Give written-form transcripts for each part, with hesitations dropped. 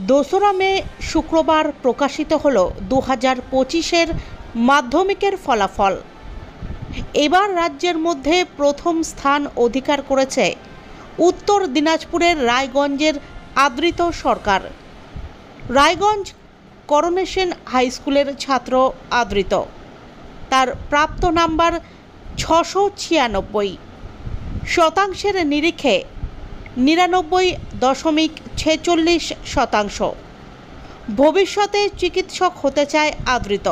2রা মে শুক্রবার প্রকাশিত হল 2025-এর মাধ্যমিকের ফলাফল। এবার রাজ্যের মধ্যে প্রথম স্থান অধিকার করেছে উত্তর দিনাজপুরের রায়গঞ্জের আদৃত সরকার। রায়গঞ্জ করোনেশন হাই স্কুলের ছাত্র আদৃত, তার প্রাপ্ত নাম্বার 696 শতাংশের নিরিখে 99.46%। ভবিষ্যতে চিকিৎসক হতে চায় আদৃত,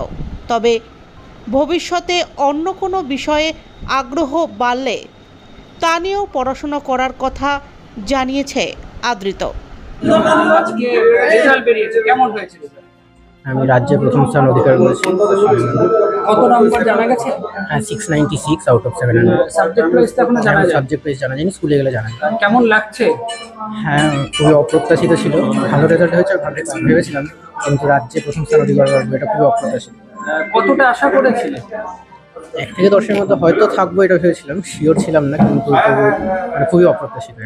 তবে ভবিষ্যতে অন্য কোনো বিষয়ে আগ্রহ বাড়লে তা নিয়েও পড়াশোনা করার কথা জানিয়েছে আদৃত। আজকে রেজাল্ট বেরিয়েছে, কেমন হয়েছে? আমি রাজ্যে প্রথম স্থান অধিকার করেছি। কত নাম্বার জানা গেছে? 696 আউট অফ 700। সাবজেক্ট ওয়াইজ তো এখনো জানা যায়। সাবজেক্ট ওয়াইজ জানা যায়নি, স্কুলে গেলে জানা যায়। কেমন লাগছে? হ্যাঁ, খুবই অপ্রত্যাশিত ছিল। ভালো রেজাল্ট হয়েছে ভেবেছিলাম, কিন্তু রাজ্যে প্রথম স্থান অধিকার করবো এটা খুবই অপ্রত্যাশিত। কতটা আশা করেছিলে? 1 থেকে 10-এর মধ্যে হয়তো থাকবো এটা ভেবেছিলাম, শিওর ছিলাম না, কিন্তু খুবই অপ্রত্যাশিত।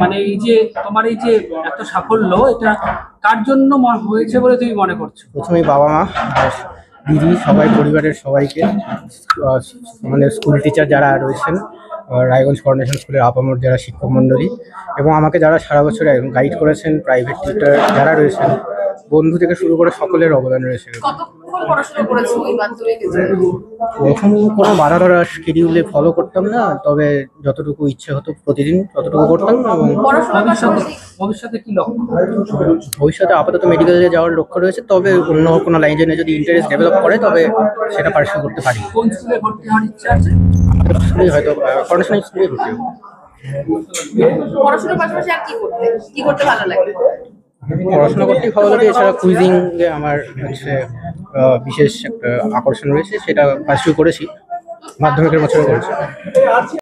মানে এই যে তোমার এই যে এত সাফল্য, এটা কার জন্য হয়েছে বলে তুমি মনে করছো? প্রথমেই বাবা মা, দিদি, সবাই, পরিবারের সবাইকে, মানে স্কুল টিচার যারা রয়েছেন, রায়গঞ্জ করোনেশন স্কুলের আপামর যারা শিক্ষক মণ্ডলী, এবং আমাকে যারা সারা বছর গাইড করেছেন, প্রাইভেট টিচার যারা রয়েছেন, বন্ধু থেকে শুরু করে সকলের অবদান রয়েছে। প্রথম কোনো বাধা ধরা শিডিউলে ফলো করতাম না, তবে যতটুকু ইচ্ছে হতো প্রতিদিন ততটুকু করতাম। এবং ভবিষ্যতে কি লক্ষ্য? ভবিষ্যতে আপাতত মেডিকেলে যাওয়ার লক্ষ্য রয়েছে, তবে অন্য কোনো লাইনে যদি ইন্টারেস্ট ডেভেলপ করে তবে সেটা পার্সিউ করতে পারি। কোন স্কুলে ভর্তি হওয়ার ইচ্ছা আছে? আমাদের স্কুলে হয়তো করোনেশন স্কুলে ভর্তি হবো। পড়াশোনার পাশাপাশি আর কি করতে ভালো লাগে? পড়াশোনা করতেই ভালো লাগে, এছাড়া কুইজিং এ আমার হচ্ছে বিশেষ একটা আকর্ষণ রয়েছে, সেটা পার্সিউ করেছি, মাধ্যমিকের বছরে করেছি।